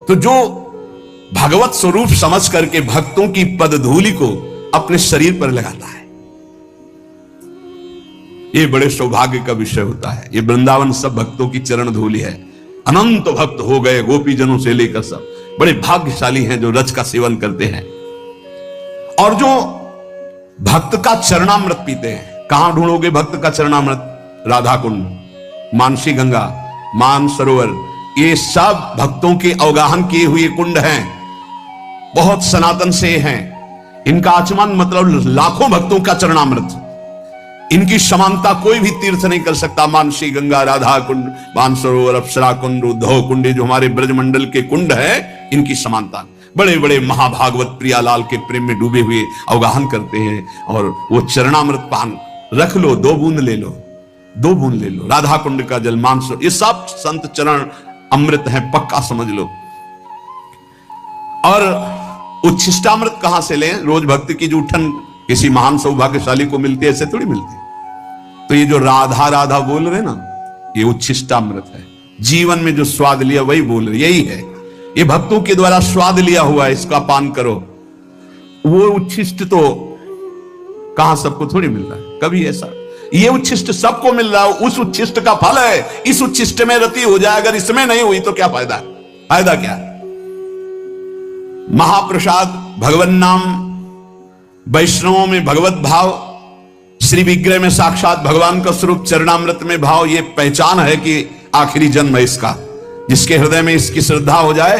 तो जो भगवत स्वरूप समझ करके भक्तों की पदधूलि को अपने शरीर पर लगाता है, ये बड़े सौभाग्य का विषय होता है। ये वृंदावन सब भक्तों की चरण धूलि है। अनंत भक्त हो गए, गोपीजनों से लेकर सब बड़े भाग्यशाली हैं जो रज का सेवन करते हैं और जो भक्त का चरणामृत पीते हैं। कहां ढूंढोगे भक्त का चरणामृत? राधा कुंड, मानसी गंगा, मान सरोवर, ये सब भक्तों के अवगाहन किए हुए कुंड हैं, बहुत सनातन से हैं। इनका आचमन मतलब लाखों भक्तों का चरणामृत। इनकी समानता कोई भी तीर्थ नहीं कर सकता। मानसी गंगा, राधा कुंड, मानसरोवर, अप्सरा कुंड, उद्धव कुंड, जो हमारे ब्रजमंडल के कुंड है, इनकी समानता। बड़े बड़े महाभागवत प्रियालाल के प्रेम में डूबे हुए अवगाहन करते हैं और वो चरणामृत पान रख लो, 2 बूंद ले लो, 2 बूंद ले लो। राधा कुंड का जल, मानसरोवर, ये सब संत चरण अमृत है, पक्का समझ लो। और उच्छिष्टामृत कहां से लें? रोज भक्त की जूठन किसी महान सौभाग्यशाली को मिलती है, ऐसे थोड़ी मिलती। तो ये जो राधा राधा बोल रहे ना, ये उच्छिष्टामृत है। जीवन में जो स्वाद लिया वही बोल रहे, यही है। ये भक्तों के द्वारा स्वाद लिया हुआ है, इसका पान करो। वो उच्छिष्ट तो कहां सबको थोड़ी मिल रहा है, कभी ऐसा। ये उच्छिष्ट सबको मिल रहा है, उस उच्छिष्ट का फल है। इस उच्छिष्ट में रति हो जाए, अगर इसमें नहीं हुई तो क्या फायदा? फायदा क्या? महाप्रसाद, भगवन नाम, वैष्णवों में भगवत भाव, श्री विग्रह में साक्षात भगवान का स्वरूप, चरणामृत में भाव। ये पहचान है कि आखिरी जन्म है इसका। जिसके हृदय में इसकी श्रद्धा हो जाए,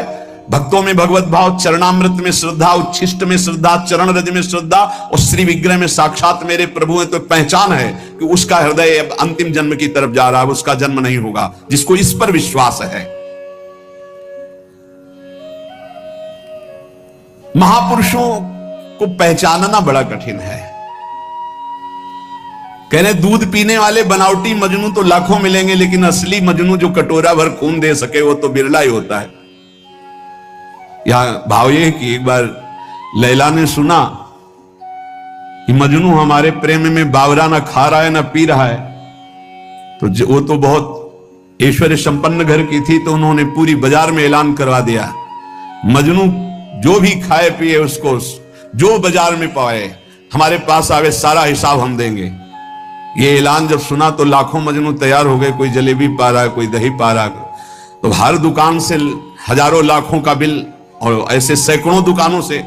भक्तों में भगवत भाव, चरणामृत में श्रद्धा, उच्छिष्ट में श्रद्धा, चरण रज में श्रद्धा और श्री विग्रह में साक्षात मेरे प्रभु है, तो पहचान है कि उसका हृदय अब अंतिम जन्म की तरफ जा रहा है, उसका जन्म नहीं होगा। जिसको इस पर विश्वास है। महापुरुषों को पहचानना बड़ा कठिन है। कहने दूध पीने वाले बनावटी मजनू तो लाखों मिलेंगे, लेकिन असली मजनू जो कटोरा भर खून दे सके वो तो बिरला ही होता है। यहां भाव ये कि एक बार लैला ने सुना कि मजनू हमारे प्रेम में बावरा ना खा रहा है ना पी रहा है, तो वो तो बहुत ऐश्वर्य संपन्न घर की थी, तो उन्होंने पूरी बाजार में ऐलान करवा दिया, मजनू जो भी खाए पिए उसको जो बाजार में पाए हमारे पास आवे, सारा हिसाब हम देंगे। ये ऐलान जब सुना तो लाखों मजनू तैयार हो गए। कोई जलेबी पा रहा है, कोई दही पा रहा है, तो हर दुकान से हजारों लाखों का बिल, और ऐसे सैकड़ों दुकानों से।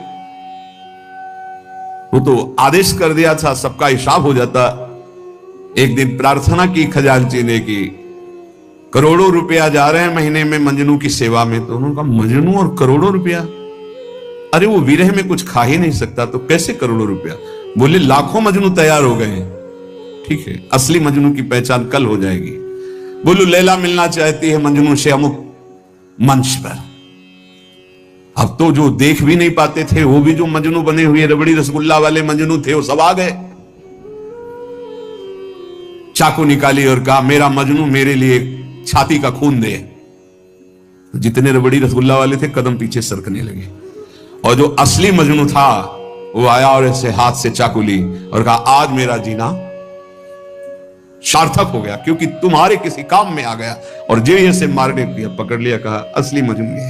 वो तो आदेश कर दिया था, सबका हिसाब हो जाता। एक दिन प्रार्थना की खजांची ने कि करोड़ों रुपया जा रहे हैं महीने में मजनू की सेवा में। तो उन्होंने कहा मजनू और करोड़ों रुपया? अरे वो विरह में कुछ खा ही नहीं सकता, तो कैसे करोड़ों रुपया? बोले लाखों मजनू तैयार हो गए। ठीक है, असली मजनू की पहचान कल हो जाएगी। बोलो लैला मिलना चाहती है मजनू से अमुक मंच पर। अब तो जो देख भी नहीं पाते थे वो भी जो मजनू बने हुए रबड़ी रसगुल्ला वाले मजनू थे वो सब आ गए। चाकू निकाली और कहा मेरा मजनू मेरे लिए छाती का खून दे। जितने रबड़ी रसगुल्ला वाले थे कदम पीछे सरकने लगे, और जो असली मजनू था वो आया और ऐसे हाथ से चाकू ली और कहा आज मेरा जीना सार्थक हो गया, क्योंकि तुम्हारे किसी काम में आ गया। और जे से मारने दिया, पकड़ लिया, कहा असली मजनू ये।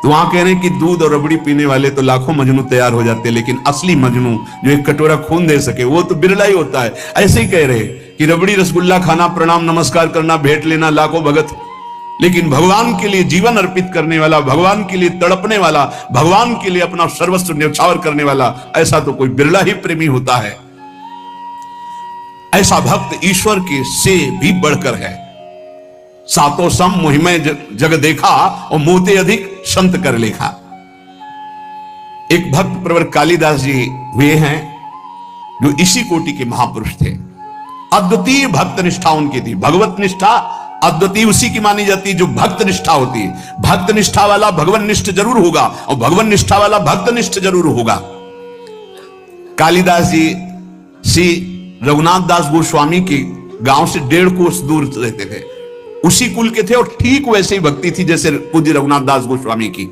तो वहां कह रहे हैं कि दूध और रबड़ी पीने वाले तो लाखों मजनू तैयार हो जाते हैं, लेकिन असली मजनू जो एक कटोरा खून दे सके वो तो बिरला ही होता है। ऐसे ही कह रहे कि रबड़ी रसगुल्ला खाना, प्रणाम नमस्कार करना, भेंट लेना लाखों भगत, लेकिन भगवान के लिए जीवन अर्पित करने वाला, भगवान के लिए तड़पने वाला, भगवान के लिए अपना सर्वस्व न्यौछावर करने वाला, ऐसा तो कोई बिरला ही प्रेमी होता है। ऐसा भक्त ईश्वर के से भी बढ़कर है। सातों सम मुहिमय जग देखा और मोते अधिक संत कर लेखा। एक भक्त प्रवर कालिदास जी हुए हैं जो इसी कोटि के महापुरुष थे। अद्वितीय भक्त निष्ठा उनकी थी। भगवत निष्ठा अद्वितीय उसी की मानी जाती है जो भक्त निष्ठा होती है। भक्त निष्ठा वाला भगवान निष्ठ जरूर होगा और भगवान निष्ठा वाला भक्त निष्ठ जरूर होगा। कालिदास जी श्री रघुनाथ दास गोस्वामी के गांव से 1.5 कोस दूर रहते थे, उसी कुल के थे और ठीक वैसे ही भक्ति थी जैसे पूज्य रघुनाथ दास गोस्वामी की।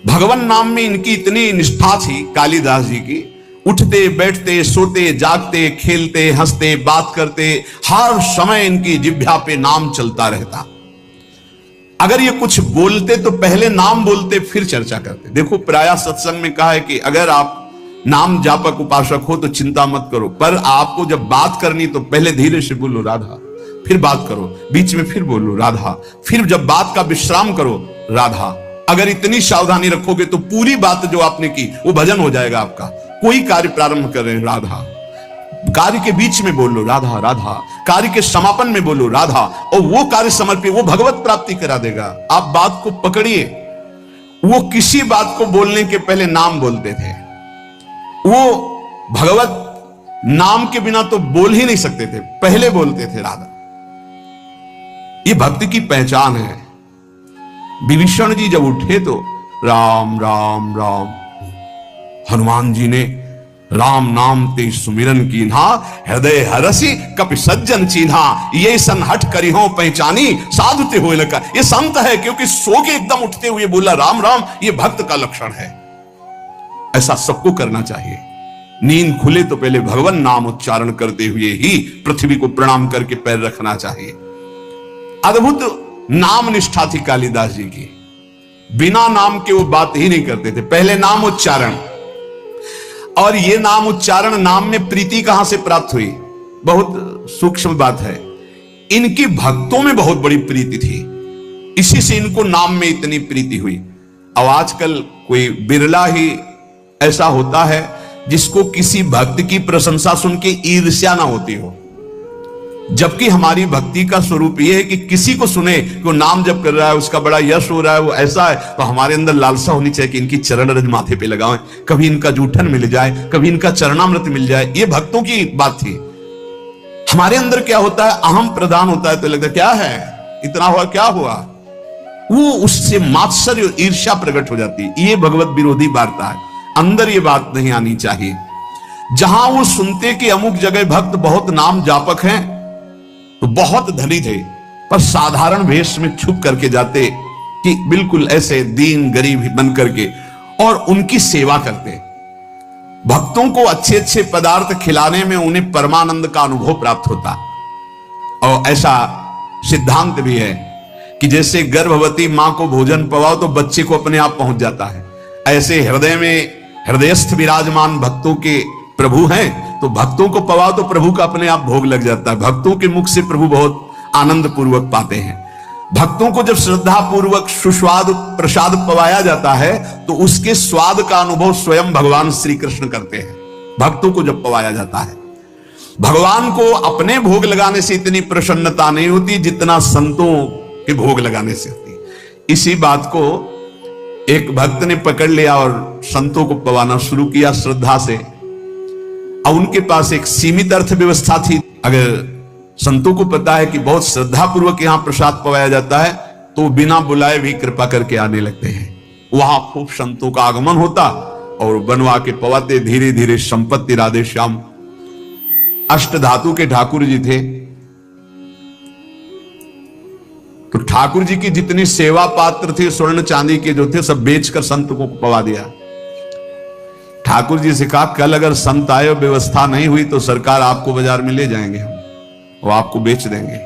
भगवान नाम में इनकी इतनी निष्ठा थी कालिदास जी की, उठते बैठते सोते जागते खेलते हंसते बात करते हर समय इनकी जिह्वा पे नाम चलता रहता। अगर ये कुछ बोलते तो पहले नाम बोलते फिर चर्चा करते। देखो प्रायः सत्संग में कहा है कि अगर आप नाम जापक उपासक हो तो चिंता मत करो, पर आपको जब बात करनी तो पहले धीरे से बोलो राधा, फिर बात करो, बीच में फिर बोलो राधा, फिर जब बात का विश्राम करो राधा। अगर इतनी सावधानी रखोगे तो पूरी बात जो आपने की वो भजन हो जाएगा आपका। कोई कार्य प्रारंभ कर रहे हैं राधा, कार्य के बीच में बोलो राधा राधा, कार्य के समापन में बोलो राधा, और वो कार्य समर्पित, वो भगवत प्राप्ति करा देगा। आप बात को पकड़िए। वो किसी बात को बोलने के पहले नाम बोलते थे, वो भगवत नाम के बिना तो बोल ही नहीं सकते थे, पहले बोलते थे राधा। ये भक्ति की पहचान है। विभीषण जी जब उठे तो राम राम राम, हनुमान जी ने राम नाम ते सुमिरन कीन्हा, हृदय हरसी कपि सज्जन चीन्हा, ये सन हट करी हो पहचानी साधु ते होए लका। ये संत है क्योंकि सो के एकदम उठते हुए बोला राम राम, ये भक्त का लक्षण है। ऐसा सबको करना चाहिए। नींद खुले तो पहले भगवान नाम उच्चारण करते हुए ही पृथ्वी को प्रणाम करके पैर रखना चाहिए। अद्भुत नाम निष्ठा थी कालिदास जी की। बिना नाम के वो बात ही नहीं करते थे, पहले नाम उच्चारण। और ये नाम उच्चारण, नाम में प्रीति कहां से प्राप्त हुई? बहुत सूक्ष्म बात है। इनकी भक्तों में बहुत बड़ी प्रीति थी, इसी से इनको नाम में इतनी प्रीति हुई। अब आजकल कोई बिरला ही ऐसा होता है जिसको किसी भक्त की प्रशंसा सुन के ईर्ष्या ना होती हो, जबकि हमारी भक्ति का स्वरूप यह है कि किसी को सुने कि वो नाम जप कर रहा है, उसका बड़ा यश हो रहा है, वो ऐसा है, तो हमारे अंदर लालसा होनी चाहिए कि इनकी चरण रज माथे पे लगाएं, कभी इनका जूठन मिल जाए, कभी इनका चरणामृत मिल जाए। ये भक्तों की बात थी। हमारे अंदर क्या होता है, अहम प्रधान होता है, तो लगता है क्या है, इतना हुआ, क्या हुआ, वो उससे मात्सर्य और ईर्ष्या प्रकट हो जाती है। ये भगवत विरोधी वार्ता है। अंदर ये बात नहीं आनी चाहिए। जहां वो सुनते कि अमुक जगह भक्त बहुत नाम जापक हैं, तो बहुत धनी थे, पर साधारण वेश में छुप करके जाते कि बिल्कुल ऐसे दीन गरीब बन करके, और उनकी सेवा करते। भक्तों को अच्छे अच्छे पदार्थ खिलाने में उन्हें परमानंद का अनुभव प्राप्त होता। और ऐसा सिद्धांत भी है कि जैसे गर्भवती मां को भोजन पवाओ तो बच्चे को अपने आप पहुंच जाता है, ऐसे हृदय में हृदयस्थ विराजमान भक्तों के प्रभु हैं, तो भक्तों को पवाओ तो प्रभु का अपने आप भोग लग जाता है। भक्तों के मुख से प्रभु बहुत आनंद पूर्वक पाते हैं। भक्तों को जब श्रद्धा पूर्वक सुस्वाद प्रसाद पवाया जाता है तो उसके स्वाद का अनुभव स्वयं भगवान श्री कृष्ण करते हैं। भक्तों को जब पवाया जाता है, भगवान को अपने भोग लगाने से इतनी प्रसन्नता नहीं होती जितना संतों के भोग लगाने से होती। इसी बात को एक भक्त ने पकड़ लिया और संतों को पवाना शुरू किया श्रद्धा से। अब उनके पास एक सीमित अर्थ व्यवस्था थी। अगर संतों को पता है कि बहुत श्रद्धा पूर्वक यहां प्रसाद पवाया जाता है तो बिना बुलाए भी कृपा करके आने लगते हैं। वहां खूब संतों का आगमन होता और बनवा के पवाते। धीरे धीरे संपत्ति राधे श्याम अष्ट धातु के ठाकुर जी थे, तो ठाकुर जी की जितनी सेवा पात्र थे स्वर्ण चांदी के जो थे सब बेचकर संत को पवा दिया। ठाकुर जी से कहा कल अगर संत आए व्यवस्था नहीं हुई तो सरकार आपको बाजार में ले जाएंगे, हम वो आपको बेच देंगे,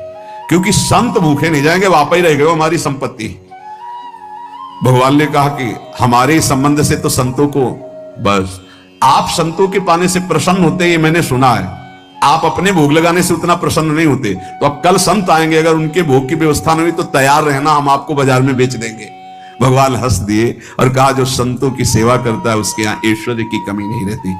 क्योंकि संत भूखे नहीं जाएंगे, वापस ही रह गए हमारी संपत्ति। भगवान ने कहा कि हमारे संबंध से तो संतों को, बस आप संतों के पाने से प्रसन्न होते हैं, ये मैंने सुना है। आप अपने भोग लगाने से उतना प्रसन्न नहीं होते, तो अब कल संत आएंगे, अगर उनके भोग की व्यवस्था नहीं हुई तो तैयार रहना, हम आपको बाजार में बेच देंगे। भगवान हंस दिए और कहा जो संतों की सेवा करता है उसके यहां ऐश्वर्य की कमी नहीं रहती।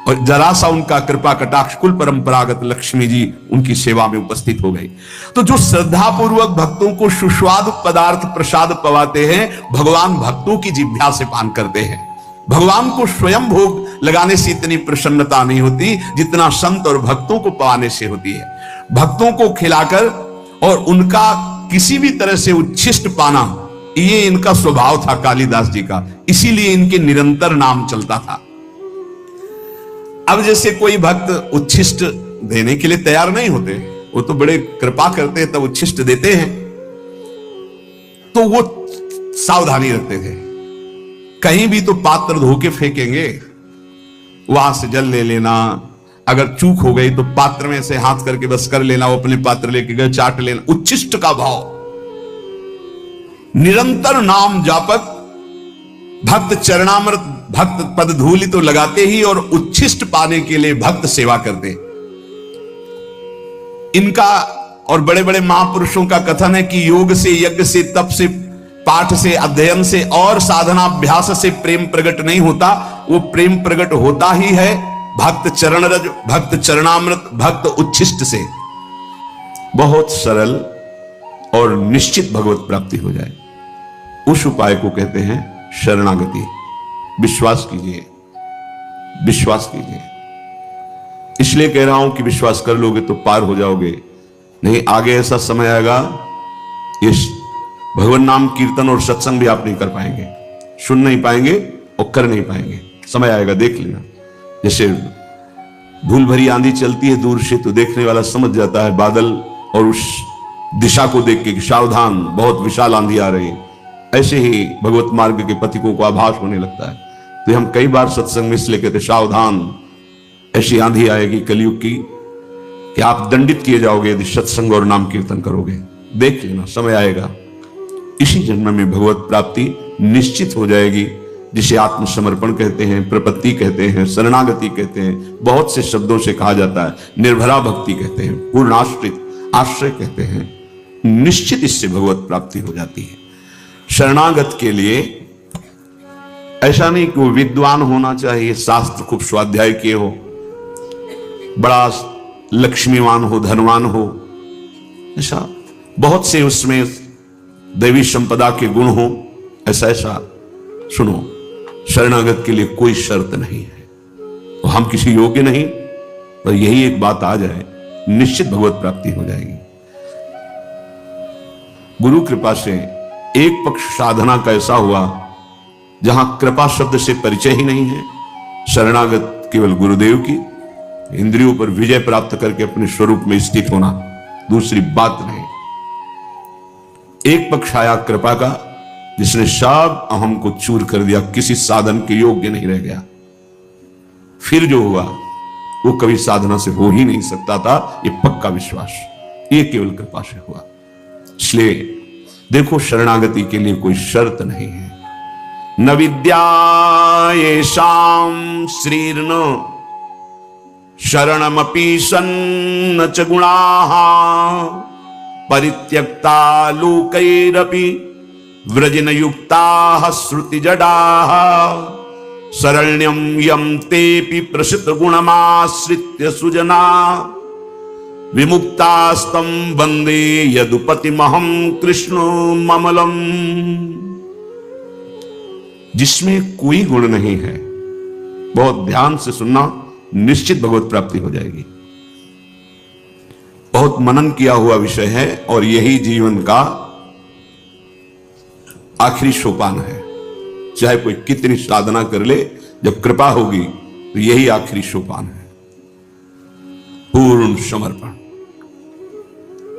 और जरा सा उनका कृपा कटाक्ष, कुल परंपरागत लक्ष्मी जी उनकी सेवा में उपस्थित हो गई। तो जो श्रद्धा पूर्वक भक्तों को सुस्वाद पदार्थ प्रसाद पवाते हैं, भगवान भक्तों की जिह्वा से पान करते हैं। भगवान को स्वयं भोग लगाने से इतनी प्रसन्नता नहीं होती जितना संत और भक्तों को पवाने से होती है। भक्तों को खिलाकर और उनका किसी भी तरह से उच्छिष्ट पाना, ये इनका स्वभाव था कालिदास जी का, इसीलिए इनके निरंतर नाम चलता था। अब जैसे कोई भक्त उच्छिष्ट देने के लिए तैयार नहीं होते, वो तो बड़े कृपा करते हैं तब उच्छिष्ट देते हैं, तो वो सावधानी रखते थे। कहीं भी तो पात्र धो के फेंकेंगे, वहां से जल ले लेना, अगर चूक हो गई तो पात्र में से हाथ करके बस कर लेना, वो अपने पात्र लेके गए चाट लेना, उच्छिष्ट का भाव। निरंतर नाम जापक, भक्त चरणामृत, भक्त पद धूलि तो लगाते ही और उच्छिष्ट पाने के लिए भक्त सेवा करते। इनका और बड़े बड़े महापुरुषों का कथन है कि योग से, यज्ञ से, तप से, पाठ से, अध्ययन से और साधनाभ्यास से प्रेम प्रकट नहीं होता। वो प्रेम प्रकट होता ही है भक्त चरण रज, भक्त चरणामृत, भक्त उच्छिष्ट से। बहुत सरल और निश्चित भगवत प्राप्ति हो जाए, उस उपाय को कहते हैं शरणागति। विश्वास कीजिए, विश्वास कीजिए। इसलिए कह रहा हूं कि विश्वास कर लोगे तो पार हो जाओगे, नहीं आगे ऐसा समय आएगा ये भगवान नाम कीर्तन और सत्संग भी आप नहीं कर पाएंगे, सुन नहीं पाएंगे और कर नहीं पाएंगे। समय आएगा, देख लेना। जैसे धूल भरी आंधी चलती है दूर से तो देखने वाला समझ जाता है बादल और उस दिशा को देख के कि सावधान, बहुत विशाल आंधी आ रही है। ऐसे ही भगवत मार्ग के पथिकों को आभास होने लगता है। तो हम कई बार सत्संग में इसलिए कहते सावधान, ऐसी आंधी आएगी कलयुग की कि आप दंडित किए जाओगे यदि सत्संग और नाम कीर्तन करोगे। देख लेना, समय आएगा। इसी जन्म में भगवत प्राप्ति निश्चित हो जाएगी, जिसे आत्मसमर्पण कहते हैं, प्रपत्ति कहते हैं, शरणागति कहते हैं, बहुत से शब्दों से कहा जाता है। निर्भरा भक्ति कहते हैं, पूर्णाश्रित आश्रय कहते हैं। निश्चित इससे भगवत प्राप्ति हो जाती है। शरणागत के लिए ऐसा नहीं कि वो विद्वान होना चाहिए, शास्त्र खूब स्वाध्याय किए हो, बड़ा लक्ष्मीवान हो, धनवान हो, ऐसा बहुत से उसमें दैवी संपदा के गुण हो, ऐसा सुनो। शरणागत के लिए कोई शर्त नहीं है, तो हम किसी योग्य नहीं, पर यही एक बात आ जाए निश्चित भगवत प्राप्ति हो जाएगी। गुरु कृपा से एक पक्ष साधना का ऐसा हुआ जहां कृपा शब्द से परिचय ही नहीं है, शरणागत केवल गुरुदेव की, इंद्रियों पर विजय प्राप्त करके अपने स्वरूप में स्थित होना, दूसरी बात नहीं। एक पक्ष आया कृपा का, जिसने सब अहम को चूर कर दिया, किसी साधन के योग्य नहीं रह गया। फिर जो हुआ वो कभी साधना से हो ही नहीं सकता था, ये पक्का विश्वास, ये केवल कृपा से हुआ। इसलिए देखो, शरणागति के लिए कोई शर्त नहीं है। न विद्या येषां श्रीर्न शरणमपि सन्न च गुणाः परित्यक्ता लोकैरपि व्रजनयुक्ताः श्रुतिजडाः शरण्यं यं तेऽपि प्रसिद्ध गुणमाश्रित्य सुजना विमुक्तास्तं वन्दे यदुपतिमहं कृष्णममलम्। जिसमें कोई गुण नहीं है, बहुत ध्यान से सुनना, निश्चित भगवत प्राप्ति हो जाएगी। बहुत मनन किया हुआ विषय है और यही जीवन का आखिरी सोपान है। चाहे कोई कितनी साधना कर ले, जब कृपा होगी तो यही आखिरी सोपान है, पूर्ण समर्पण,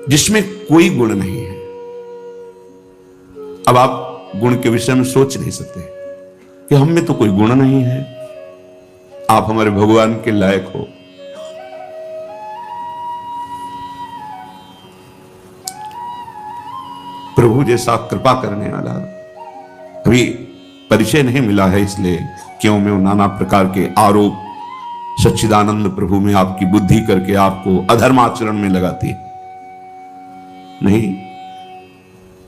जिसमें कोई गुण नहीं है। अब आप गुण के विषय में सोच नहीं सकते कि हम में तो कोई गुण नहीं है, आप हमारे भगवान के लायक हो। प्रभु जैसा कृपा करने वाला अभी परिचय नहीं मिला है, इसलिए क्यों में नाना प्रकार के आरोप सच्चिदानंद प्रभु में आपकी बुद्धि करके आपको अधर्माचरण में लगाती नहीं।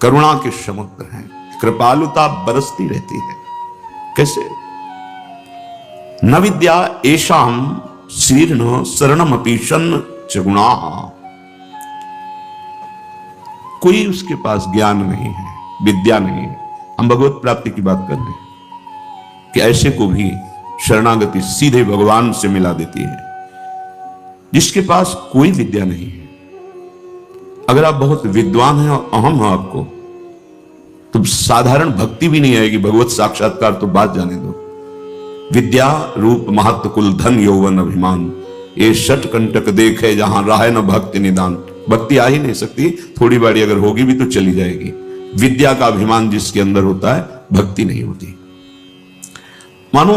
करुणा के समुद्र हैं, कृपालुता बरसती रहती है। कैसे? न विद्या येषां शीर्ण शरणमपि सन्न च गुणाः। कोई उसके पास ज्ञान नहीं है, विद्या नहीं है। हम भगवत प्राप्ति की बात कर रहे हैं कि ऐसे को भी शरणागति सीधे भगवान से मिला देती है, जिसके पास कोई विद्या नहीं है। अगर आप बहुत विद्वान हैं और अहम हो आपको, तो साधारण भक्ति भी नहीं आएगी, भगवत साक्षात्कार तो बात जाने दो। विद्या रूप महत्व कुल धन यौवन अभिमान, ये षट कंटक देखे जहां राह न भक्ति निदान। भक्ति आ ही नहीं सकती, थोड़ी बाड़ी अगर होगी भी तो चली जाएगी। विद्या का अभिमान जिसके अंदर होता है, भक्ति नहीं होती। मानो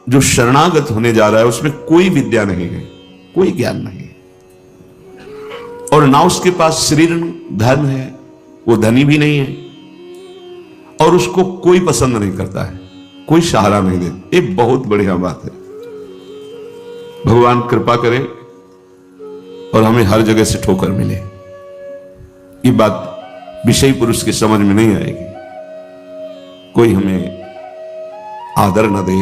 जो शरणागत होने जा रहा है उसमें कोई विद्या नहीं है, कोई ज्ञान नहीं है, और ना उसके पास शरीर धन है, वो धनी भी नहीं है, और उसको कोई पसंद नहीं करता है, कोई सहारा नहीं देता। ये बहुत बढ़िया बात है। भगवान कृपा करे और हमें हर जगह से ठोकर मिले। ये बात विषयी पुरुष की समझ में नहीं आएगी। कोई हमें आदर न दे,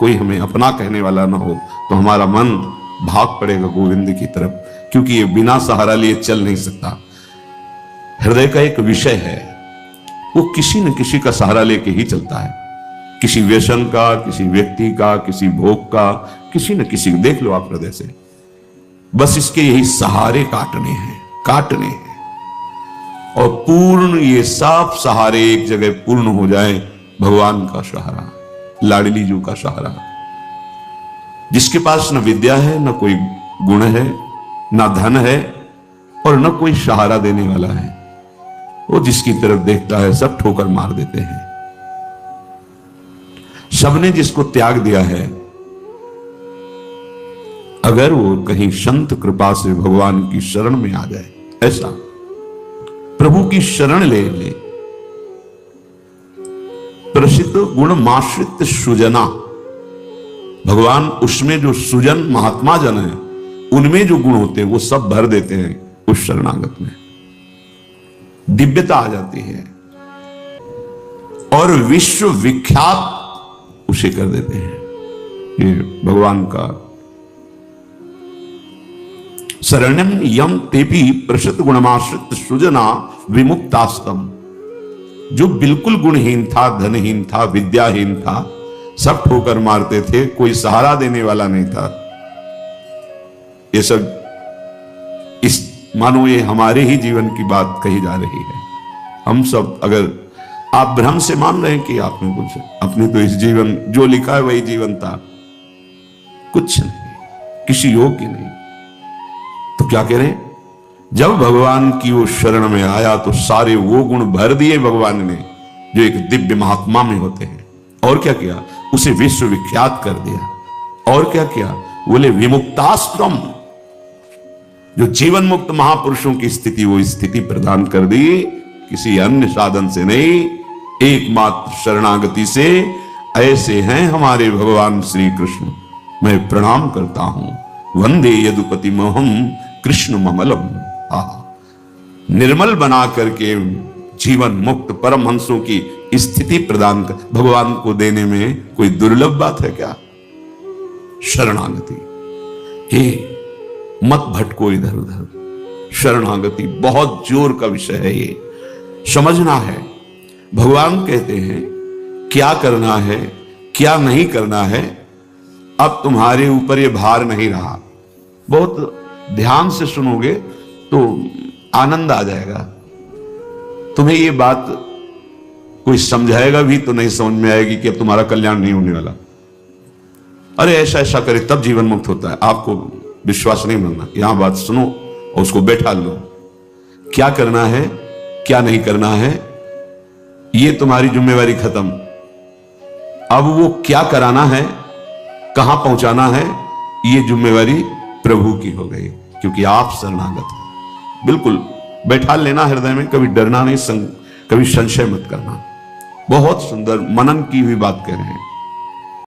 कोई हमें अपना कहने वाला ना हो, तो हमारा मन भाग पड़ेगा गोविंद की तरफ, क्योंकि ये बिना सहारा लिए चल नहीं सकता। हृदय का एक विषय है, वो किसी न किसी का सहारा लेके ही चलता है। किसी व्यसन का, किसी व्यक्ति का, किसी भोग का, किसी न किसी। देख लो आप हृदय से, बस इसके यही सहारे काटने हैं। और पूर्ण ये सब सहारे एक जगह पूर्ण हो जाए। भगवान का सहारा, लाडली जी का सहारा। जिसके पास न विद्या है, न कोई गुण है, न धन है, और न कोई सहारा देने वाला है, वो जिसकी तरफ देखता है सब ठोकर मार देते हैं। सबने जिसको त्याग दिया है, अगर वो कहीं संत कृपा से भगवान की शरण में आ जाए, ऐसा प्रभु की शरण ले ले। प्रसिद्ध गुण माश्रित सुजना, भगवान उसमें जो सुजन महात्मा जन है, उनमें जो गुण होते हैं वो सब भर देते हैं उस शरणागत में। दिव्यता आ जाती है और विश्व विख्यात उसे कर देते हैं। ये भगवान का शरणम यम तेपी प्रसिद्ध गुणमाश्रित सुजना विमुक्तास्तम। जो बिल्कुल गुणहीन था, धनहीन था, विद्याहीन था, सब ठोकर मारते थे, कोई सहारा देने वाला नहीं था। ये सब इस मानो ये हमारे ही जीवन की बात कही जा रही है। हम सब, अगर आप भ्रम से मान रहे हैं कि आपने कुछ, अपने तो इस जीवन जो लिखा है वही जीवन था, कुछ नहीं, किसी योग्य नहीं, तो क्या कह रहे हैं? जब भगवान की वो शरण में आया तो सारे वो गुण भर दिए भगवान ने जो एक दिव्य महात्मा में होते हैं। और क्या किया? उसे विश्व विख्यात कर दिया। और क्या किया? बोले विमुक्ताश्रम, जो जीवन मुक्त महापुरुषों की स्थिति, वो स्थिति प्रदान कर दी, किसी अन्य साधन से नहीं, एकमात्र शरणागति से। ऐसे हैं हमारे भगवान श्री कृष्ण। मैं प्रणाम करता हूं। वंदे यदुपति मोहम कृष्ण ममलम। निर्मल बना करके जीवन मुक्त परम हंसों की स्थिति प्रदान कर भगवान को देने में कोई दुर्लभ बात है क्या? शरणागति। हे मत भटको इधर उधर। शरणागति बहुत जोर का विषय है, ये समझना है। भगवान कहते हैं क्या करना है, क्या नहीं करना है, अब तुम्हारे ऊपर ये भार नहीं रहा। बहुत ध्यान से सुनोगे तो आनंद आ जाएगा। तुम्हें ये बात कोई समझाएगा भी तो नहीं समझ में आएगी कि अब तुम्हारा कल्याण नहीं होने वाला। अरे ऐसा ऐसा करे तब जीवन मुक्त होता है। आपको विश्वास नहीं बनना, यहां बात सुनो और उसको बैठा लो। क्या करना है, क्या नहीं करना है, ये तुम्हारी जिम्मेवारी खत्म। अब वो क्या कराना है, कहां पहुंचाना है, ये जिम्मेवारी प्रभु की हो गई, क्योंकि आप शरणागत हैं। बिल्कुल बैठा लेना हृदय में, कभी डरना नहीं, कभी संशय मत करना। बहुत सुंदर मनन की हुई बात कह रहे हैं।